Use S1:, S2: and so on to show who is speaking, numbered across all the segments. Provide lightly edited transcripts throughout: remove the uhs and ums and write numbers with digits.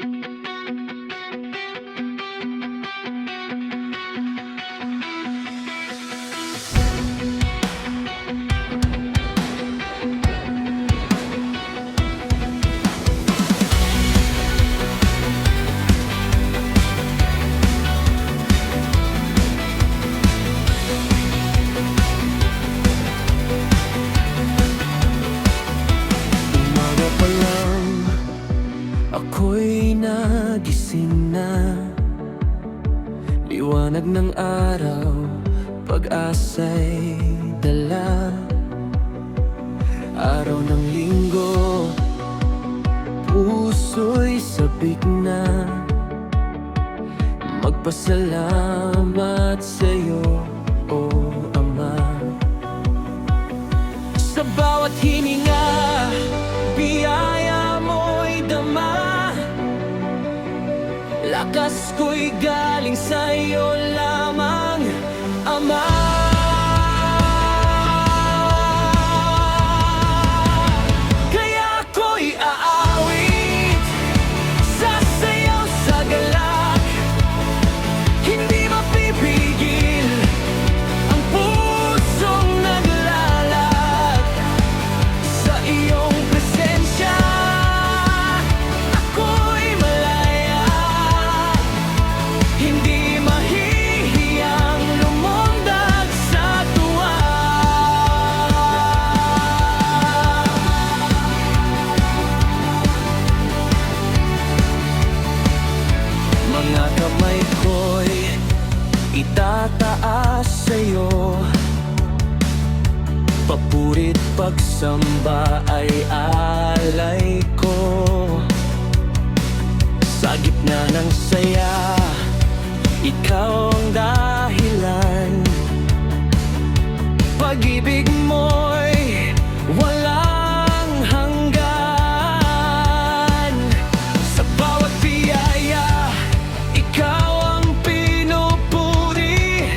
S1: Umaga pa lang, ako'y nagising na. Liwanag ng araw, pag-asa'y dala. Araw ng linggo, puso'y sabik na. Magpasalamat sa'yo, O Ama. Sa bawat hininga, biyaya mo'y dama. Lakas ko'y galing sa'yo lamang, Ama. Kaya ako'y aawit, sasayaw sa galak. Hindi mapipigil ang pusong naglalak sa iyong presensya. Ako'y malaya, hindi mahihiyang lumundag sa tuwa. Mga kamay ko'y itataas sa'yo. Papurit pagsamba ay alay ko. Sa gitna ng saya, ikaw ang dahilan. Pag-ibig mo'y walang hanggan. Sa bawat biyaya, ikaw ang pinupuri.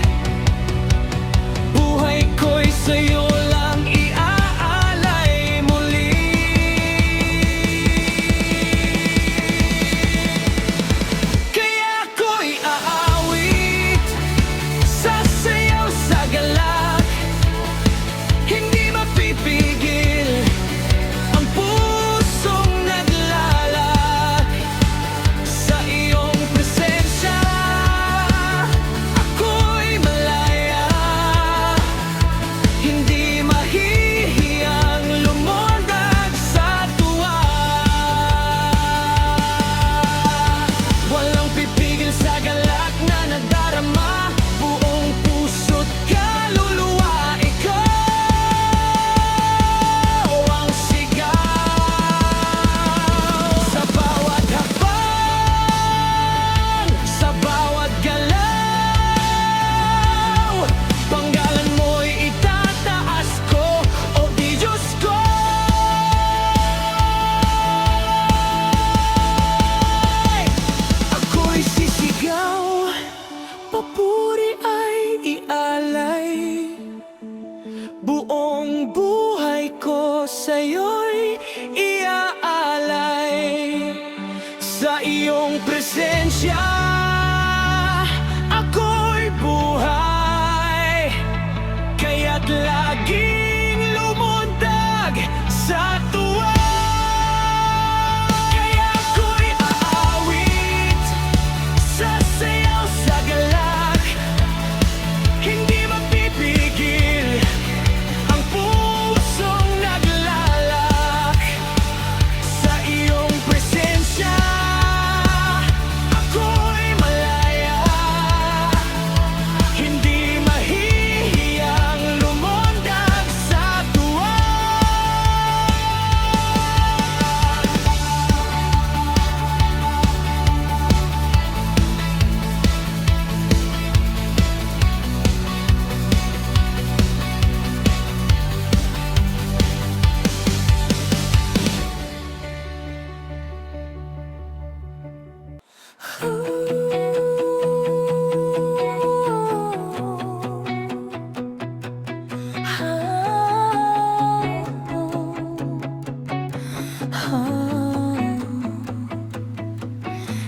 S1: Buhay ko'y sa'yo lang iaalay muli. Kaya ako'y aawit, sasayaw sa galak. Hindi mapipigil ang pusong naglalak sa iyong presensya. Ako'y malaya, hindi mahihiyang lumundag sa tuwa. Walang pipigil sa galak na nadarama. Buong puso't kaluluwa, ikaw ang sigaw. Sa bawat hakbang, sa bawat galaw, panggalan mo'y itataas ko, O di Diyos ko. Ako'y sisigaw, papuri ay ialay. Buong buhay ko sa'yo'y iaalay. Sa iyong presensya, ako'y buhay. Kaya't laging lumundag sa tuwa. Kaya ako'y aawit, sasayaw sa galak. Hindi mapipigil ang pusong naglalak sa iyong presensya. Ako'y malaya, hindi mahihiyang lumundag sa tuwa.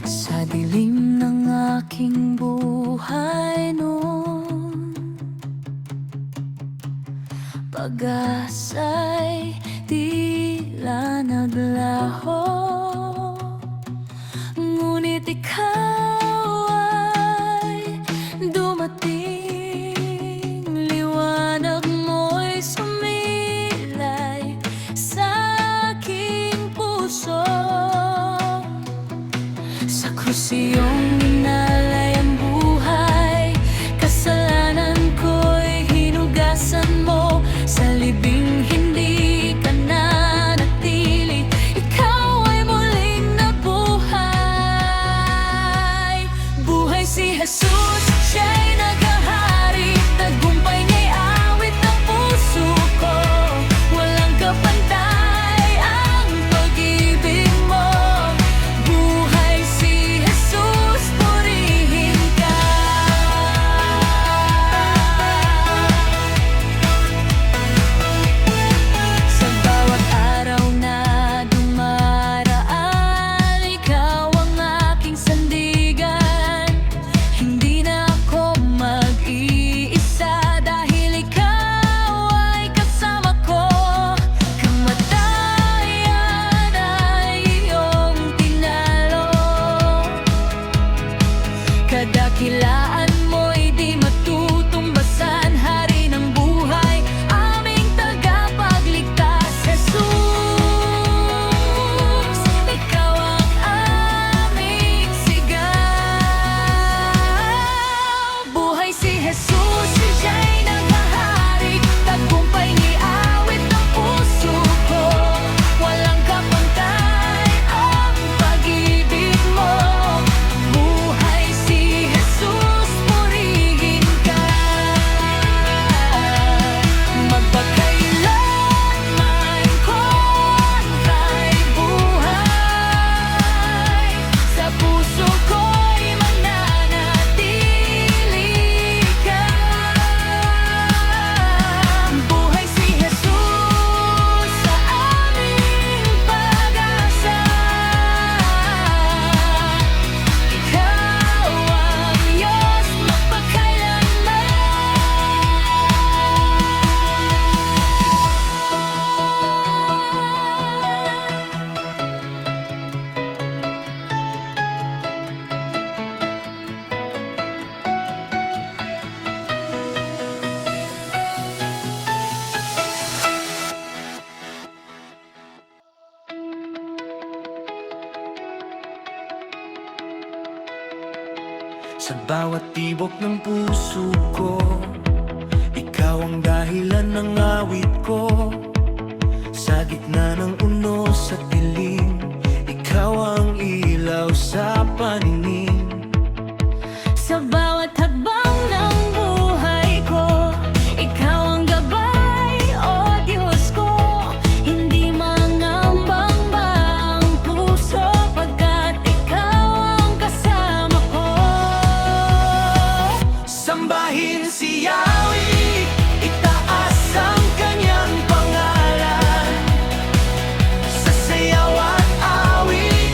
S2: Sa dilim ng aking buhay noon, pag-asa'y tila naglaho, ngunit ikaw ay dumating. Liwanag mo'y sumilay sa aking puso. Sa krus iyong inalay ang buhay, kasalanan ko'y hinugasan mo. Sa libing hindi ka na natili, ikaw ay muling nabuhay. Buhay si Jesus, siya'y naghahari, tagumpay niya'y awit ng puso ko. Walang kapantay ang pag-ibig mo. Buhay si Jesus, purihin ka. Sa bawat araw na dumaraan, ikaw ang aking sandigan. Hindi na ako mag-iisa dahil ikaw ay kasama ko. Kamatayan ay iyong tinalo, kadakilaan mo'y di matutumbasan. Hari ng buhay, aming tagapagligtas. Jesus, ikaw ang aming sigaw. Buhay si Jesus, siya'y naghahari, tagumpay ni awit ng puso ko. Walang kapantay ang pag-ibig mo. Buhay si Jesus, purihin ka. Magpakailanman kontra'y buhay, sa puso ko'y mananatili ka. Buhay si Jesus, sa aming pag-asa. Ikaw ang Diyos magpakailanman.
S1: Sa bawat tibok ng puso ko, ikaw ang dahilan ng awit ko. Sa gitna ng unos at dilim, ikaw ang ilaw sa paningin.
S2: Sa bawat hakbang ng buhay ko, ikaw ang gabay, o Diyos ko. Hindi mangambang ba ang puso, pagkat ikaw ang kasama ko.
S1: Sambahin si Yahweh, itaas ang kanyang pangalan. Sa sayaw at awit,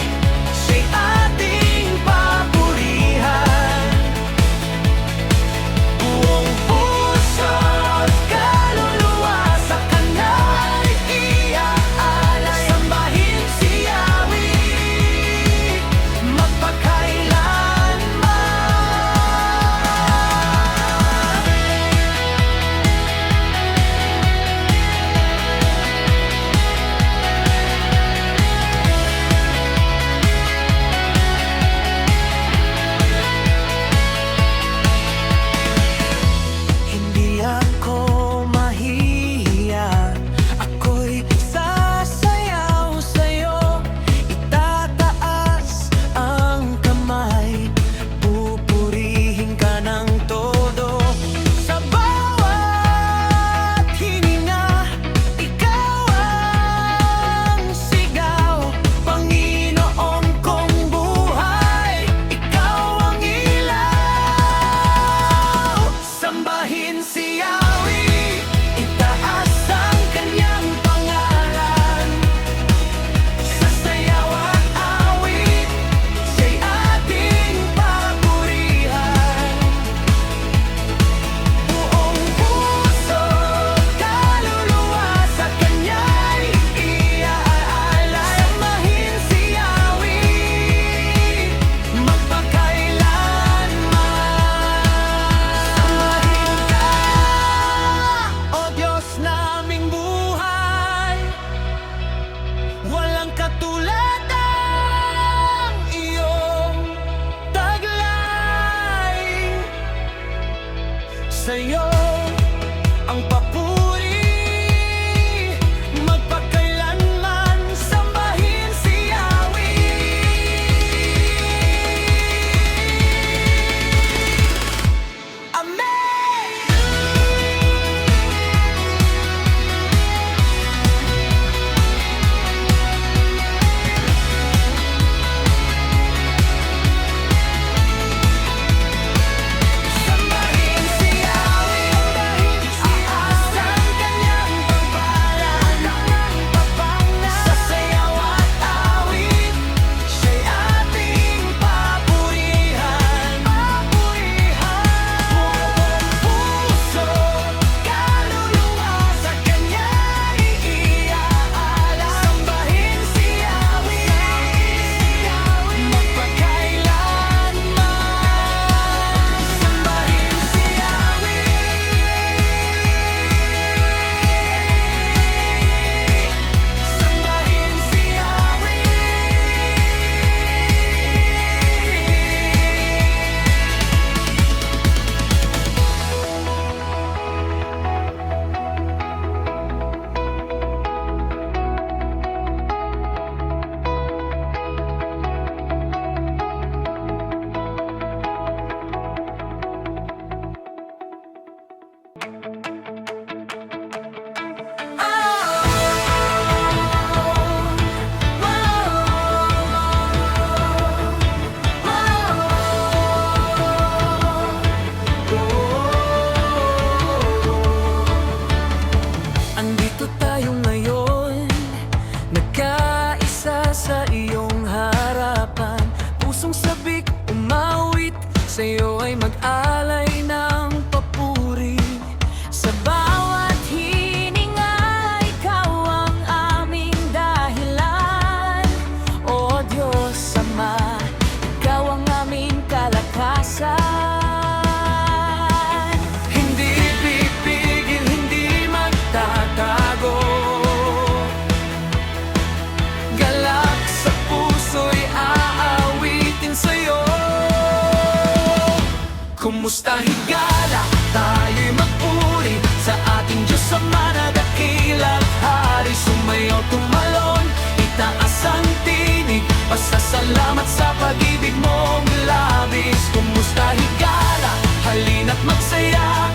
S1: Pasasalamat sa pag-ibig mong labis. Kumusta higala, halina't magsaya.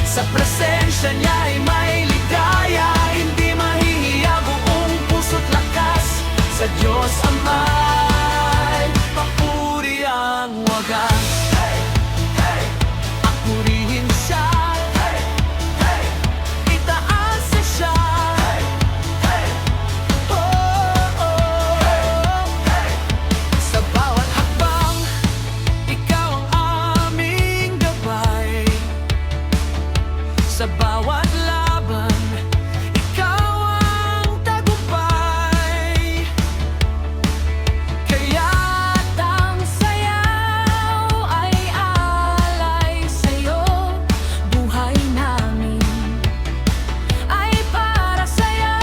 S1: Sa presensya niya ay may ligaya. Hindi mahihiya, buong puso't lakas. Sa Diyos Ama'y papuri ang wagas. Ang purihin siya, itaas siya. Sa bawat hakbang, ikaw ang aming gabay. Sa bawat laban, ikaw ang tagumpay. Kaya't ang sayaw ay alay sa'yo. Buhay namin ay para sa'yo.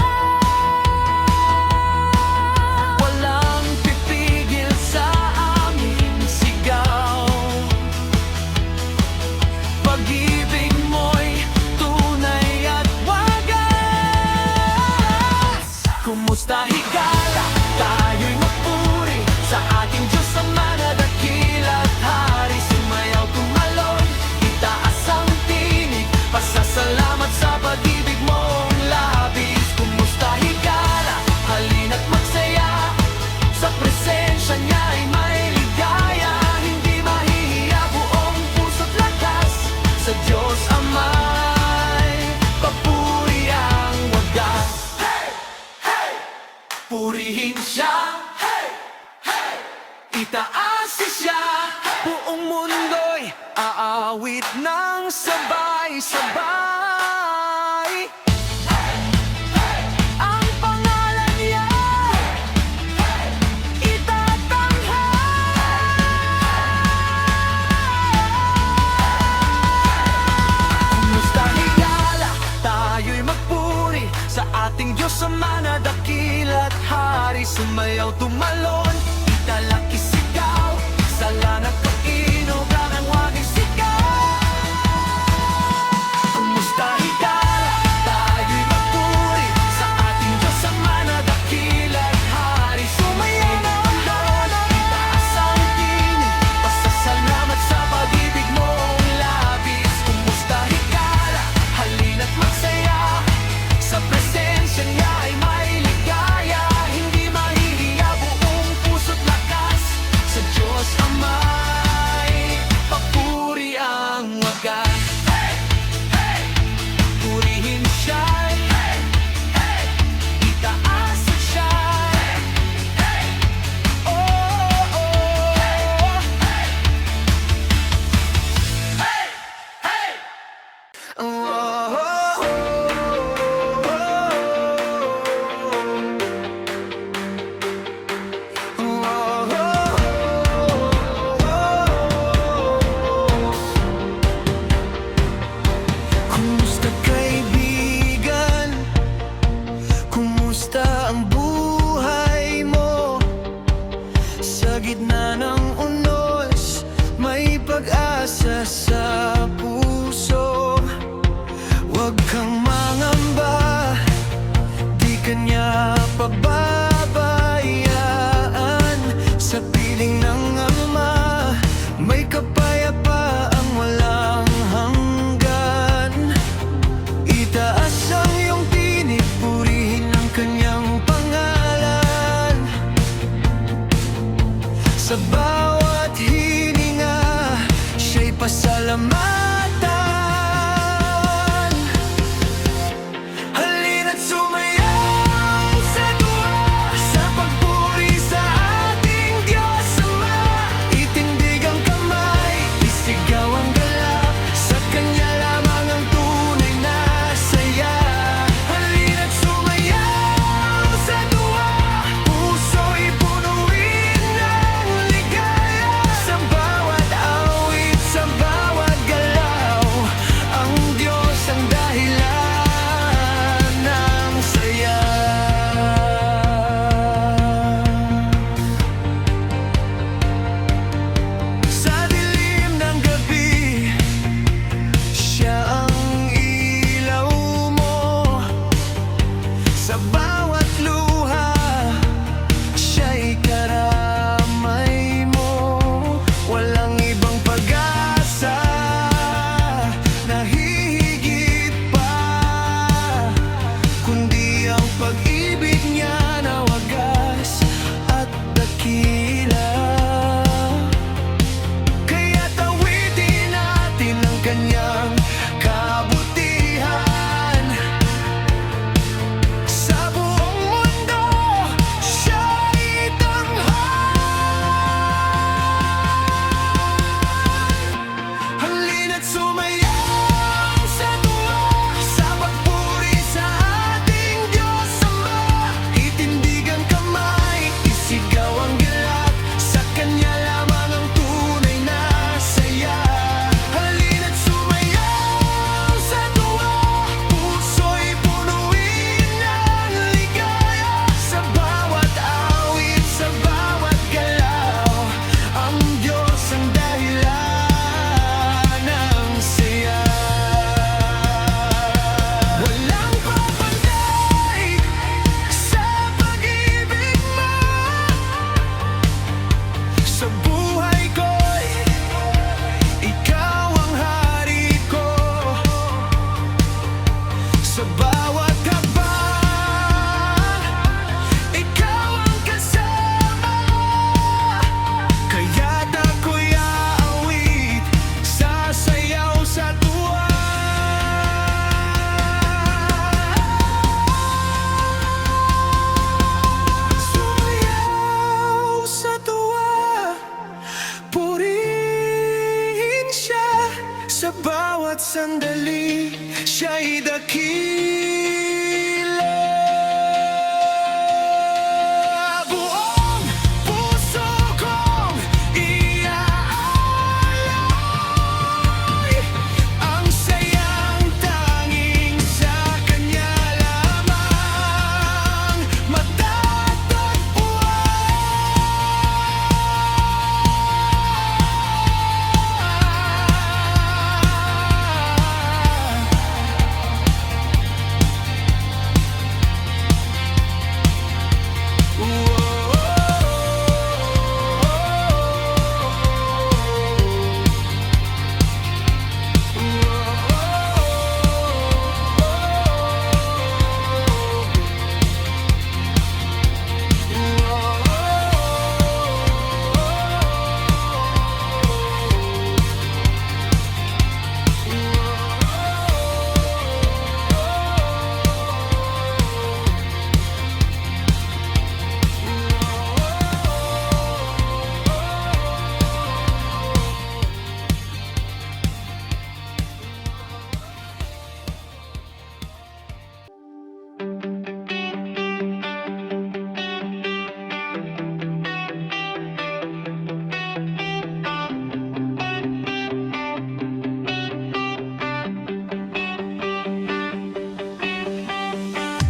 S1: Walang pipigil sa aming sigaw. Pag-ibig mo'y tunay at wagas. Kumusta higala, tayo'y magpuri sa ating Diyos Ama na dakila at hari. Sumayaw, tumalon, itaas ang tinig. Pasasalamat sa pag-ibig mong labis. Kumusta higala, halina't magsaya. Sa presensya niya ay may ligaya. Hindi mahihiya, buong puso't lakas. Sa Diyos Ama'y papuri ang wagas. Purihin siya, itaas siya. Buong mundo'y aawit ng sabay-sabay. Ang pangalan niya itatanghal. Kumusta higala, tayo'y magpuri sa ating Diyos Ama na dakila't hari. Sumayaw, tumalon, italak isigaw. Sala na kainog ang waging sigaw. Kumusta higala, tayo'y magpuri sa ating Diyos Ama na dakila't hari. Sumayaw na tumalon, itaas ang tinig. Pasasalamat sa pag-ibig mong labis. Kumusta higala, halina't magsaya. Sa presensya niya ay may ligaya. Hindi mahihiya, buong puso't lakas. Sa Diyos Ama'y papuri ang wagas. Purihin siya'y itaas siya. Oh, oh, Kumusta kaibigan? Kumusta ang buhay mo? Sa gitna ng unos, may pag-asa sa puso. Huwag kang mangamba, di ka niya pababayaan. Sa piling ng Ama, may kapayapaang walang hanggan. Itaas ang iyong tinig, purihin ang kanyang pangalan. Sa bawat hininga, siya'y pasalamatan. Halina't sumayaw sa tuwa, sa pagpuri sa ating Diyos Ama. Itindig ang kamay, isigaw ang galak. Sa Kanya lamang ang tunay na saya. Halina't sumayaw sa tuwa, puso'y punuin ng ligaya. Sa bawat awit, sa bawat galaw, bawat sandali, siya'y dakila. Buong puso kong iaalay ang sayang tanging sa kanya lamang matatagpuan.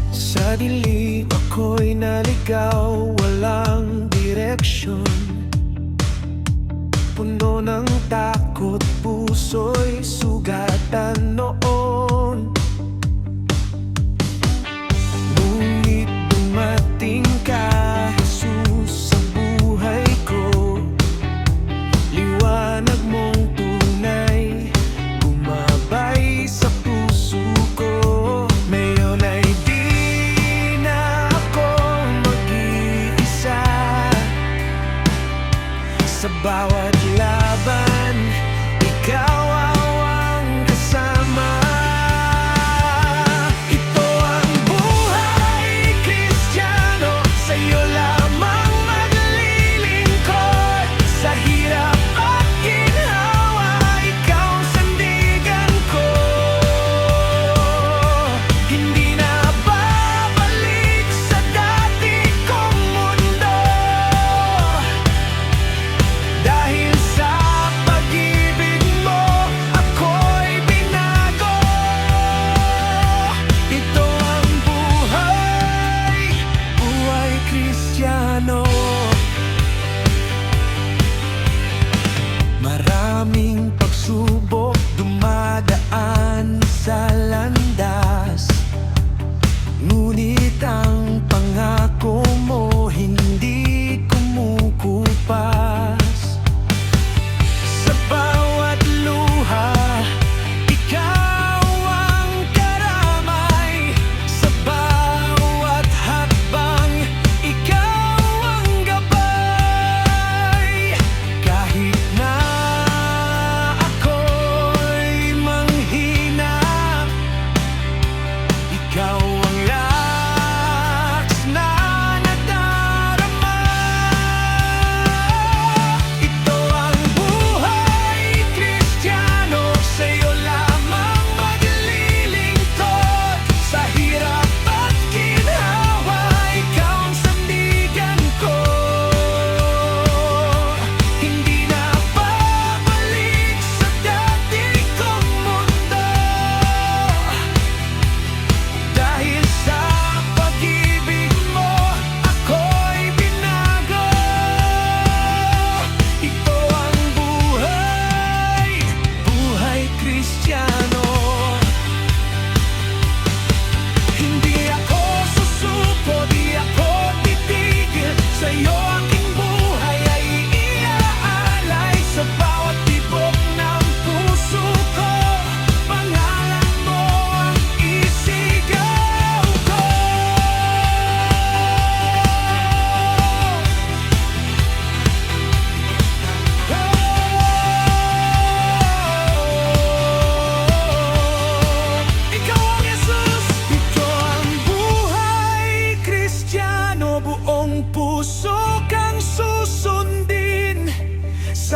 S1: Sa dilim ako'y naligaw, walang direksyon. Puno ng takot, puso'y sugatan noon. Ngunit dumating ka, Jesus, sa buhay ko. Liwanag mong tunay, gumabay sa puso ko. Ngayon ay di na ako mag-iisa. Sa bawat laban, ikaw ang kasama. Ito ang buhay Kristiyano, sa'yo lamang maglilingkod. Sa hirap at ginhawa, ikaw ang sandigan ko. Hindi na babalik sa dati kong mundo, dahil sa pag-ibig mo.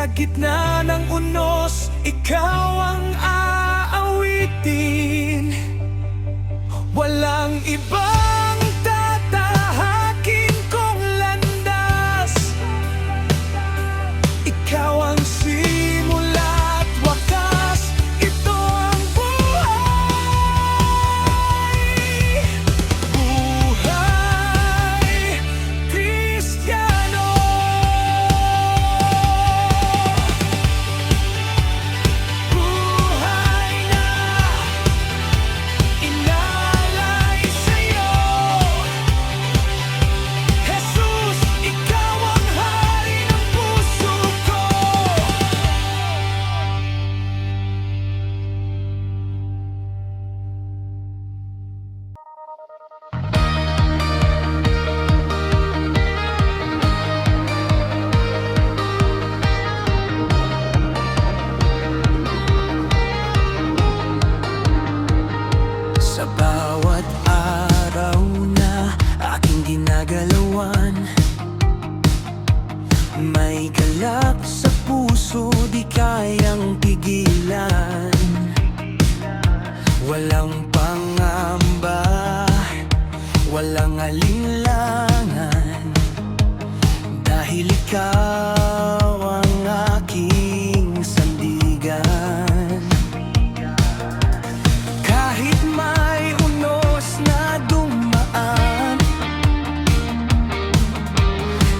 S1: Sa gitna ng unos, ikaw ang aawitin. Walang ibang tatahakin kong landas. Ikaw ang simula at wakas. Ito ang buhay. Buhay Kristiyano. Buhay na inalay sa'yo. Jesus, ikaw ang hari ng puso ko. Sa bawat araw na aking ginagalawan, may galak sa puso di kayang pigilan. Walang pangamba, walang alinlangan, dahil ikaw ang aking sandigan. Kahit may unos na dumaan,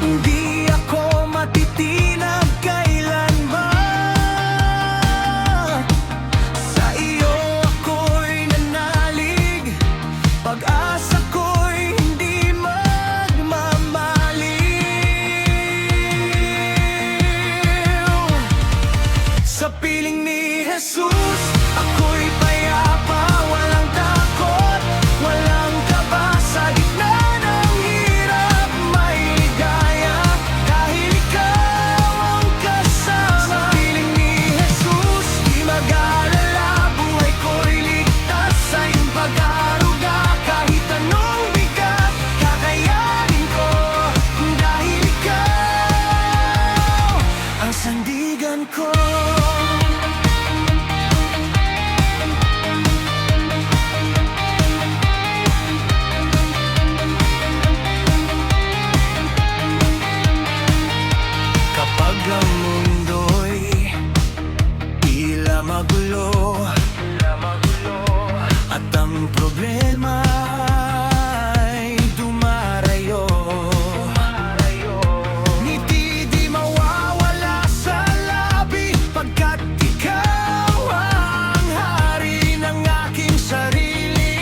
S1: hindi ako matitinag kailanman. Sa iyo ako'y nanalig, pag-asa ko'y hindi magmamaliw. Sa piling ni Jesus, ako'y payapa, walang takot, walang kaba. Sa gitna ng hirap, may ligaya, dahil ikaw ang kasama. Sa piling ni Jesus, di mag-alala, buhay ko'y ligtas sa iyong pag-aaruga. Kahit anong bigat, kakayanin ko, dahil ikaw ang sandigan ko. Kapag ang mundo'y tila magulo, at ang problema ay dumarayo, ngiti di mawawala sa labi, pagkat ikaw ang hari ng aking sarili.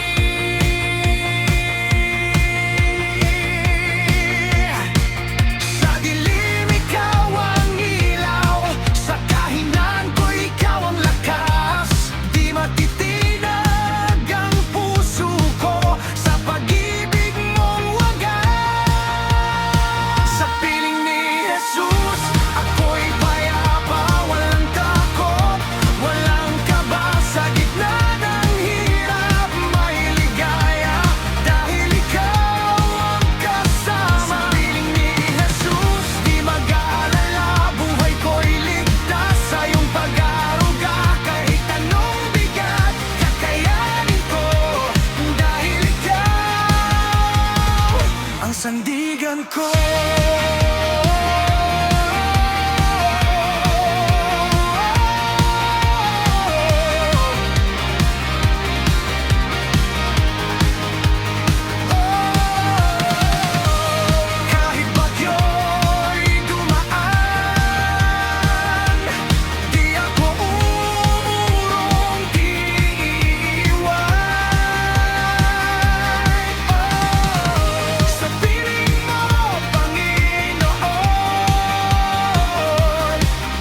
S1: Sa dilim ikaw ang ilaw, sa kahinan ko ikaw ang lakas. Di matitinag ang puso ko sa pag-ibig mong wagas. Sa piling ni Jesus, ako'y payapa, walang takot, walang kaba. Sa gitna ng hirap, may ligaya, dahil ikaw ang kasama. Sa piling ni Jesus, di mag-aalala, buhay ko'y ligtas sa iyong pag-aaruga. Kahit anong bigat, kakayanin ko, dahil ikaw ang sandigan ko. Kahit bagyo'y dumaan, di ako uurong, di iiwan. Sa piling mo, Panginoon,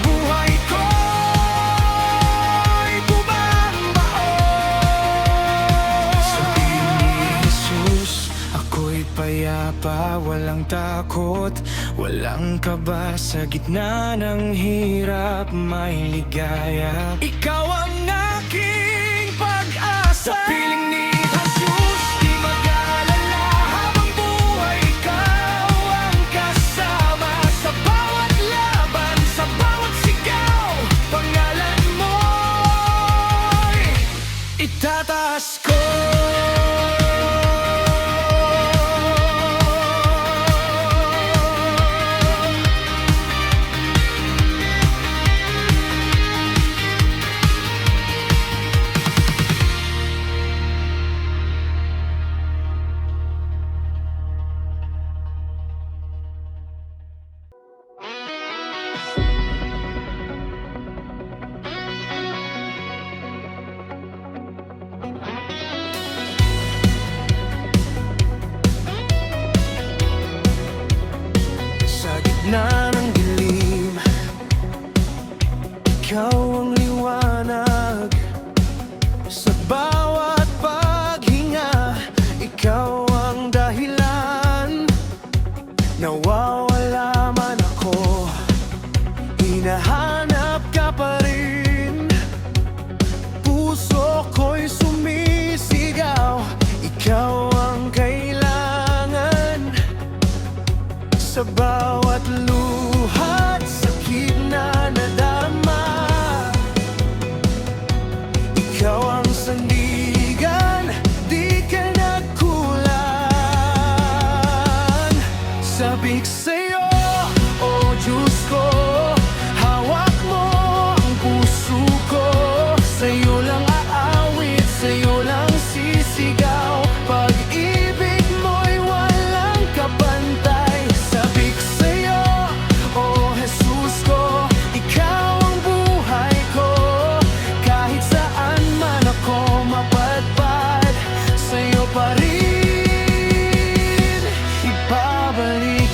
S1: buhay ko'y bumambaon. Sa piling ni Jesus, ako'y payapa, walang takot, walang kaba. Sa gitna ng hirap, may ligaya, ikaw ang aking pag-asa. Sa piling ni Jesus, di mag-alala, habang buhay ikaw ang kasama. Sa bawat laban, sa bawat gitna ng dilim, ikaw ang liwanag. Sa bawat paghinga, ikaw ang dahilan. Nawawala man ako, hinahanap ka pa rin. Puso ko'y sumisigaw, ikaw ang kailangan. Sa bawat luha't sakit na nadarama, ikaw ang sandigan, di ka nagkulang. Sabik sa'yo, oh Diyos ko, hawak mo ang puso ko. Sa'yo lang aawit, sa'yo lang sisigaw. Pag-ibig mo'y walang kapantay. Sabik sa'yo, oh Jesus ko, ikaw ang buhay ko. Kahit saan man ako mapadpad, sa'yo pa rin ibabalik.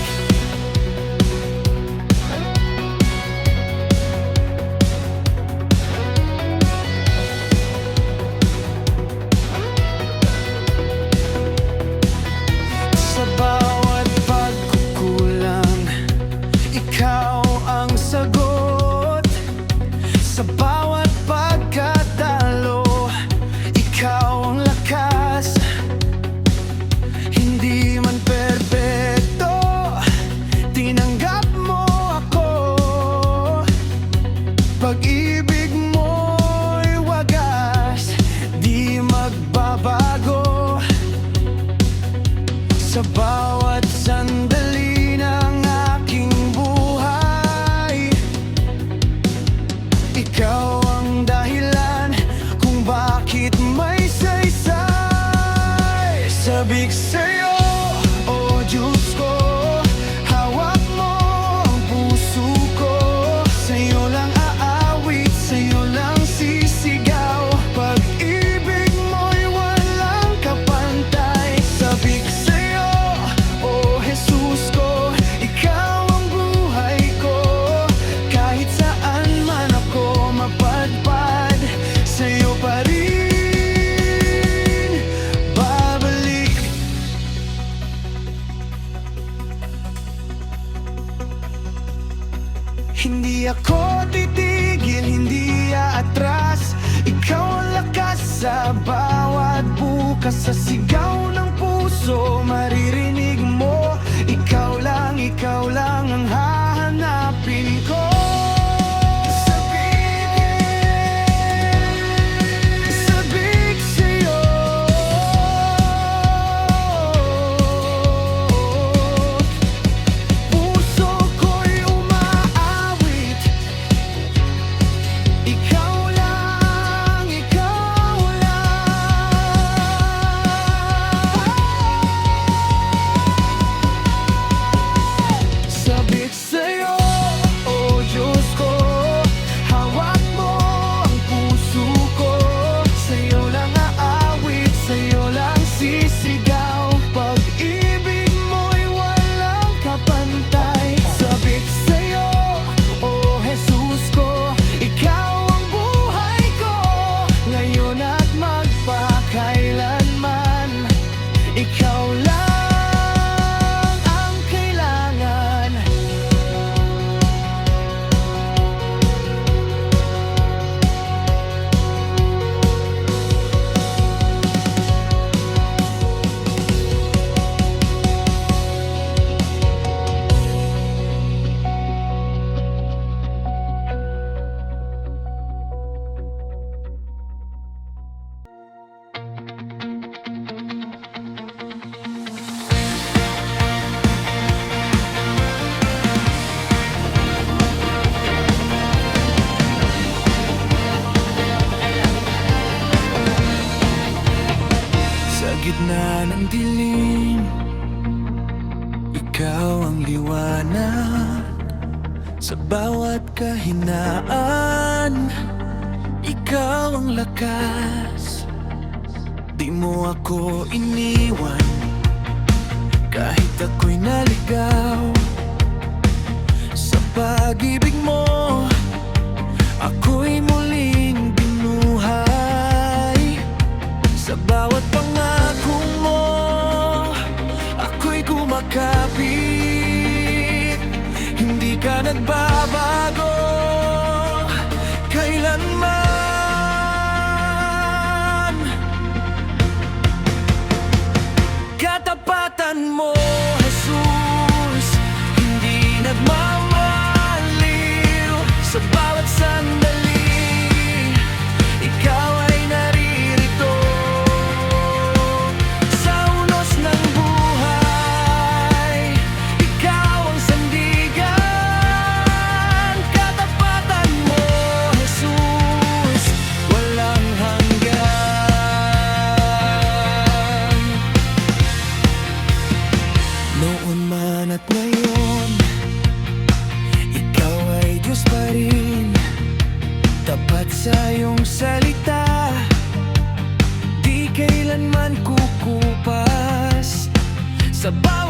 S1: Sa bawat pagkukulang, ikaw ang sagot. Sa bawat pagkatalo, ikaw ang lakas. Hindi man perpekto, tinanggap mo ako. Pag-ibig mo'y wagas, di magbabago. Sa bawat sandali ng aking buhay, ikaw ang dahilan kung bakit may saysay. Sabik sa'yo, oh Diyos ko, hawak mo ang puso ko. Sa'yo lang aawit, sa'yo lang sisigaw. Pag-ibig mo'y walang kapantay. Sabik sa'yo, oh Jesus ko, ikaw ang buhay ko. Kahit saan man ako mapadpad, sa'yo pa rin babalik. Hindi ako titigil, hindi aatras. Ikaw ang lakas sa bawat bukas. Sa sigaw ng puso, maririnig mo. Ikaw lang ang hahanapin ko. Sabik sa'yo, puso ko'y umaawit. Ikaw lang, ikaw lang. Sabik sa'yo, oh Diyos ko, hawak mo ang puso ko. Sa'yo lang aawit, sa'yo lang sisigaw. Pag-ibig mo'y walang kapantay. Sabik sa'yo, oh Jesus ko, ikaw ang buhay ko. Ngayon at magpakailanman, ikaw lang ang kailangan. Sa gitna ng dilim, ikaw ang liwanag. Sa bawat kahinaan, ikaw ang lakas. Di mo ako iniwan kahit ako'y naligaw. pag-ibig mo, ako'y muling binuhay. Sa bawat pangako mo, ako'y kumakapit. Hindi ka nagbabago kailanman. Katapatan mo, Jesus, hindi nagmamaliw. Sa bawat sandali, ikaw ay naririto. Sa unos ng buhay, ikaw ang sandigan. Katapatan mo, Jesus, walang hanggan. Noon man at ngayon, ikaw ay Diyos pa rin. Tapat sa iyong salita, di kailanman kukupas. Sa bawat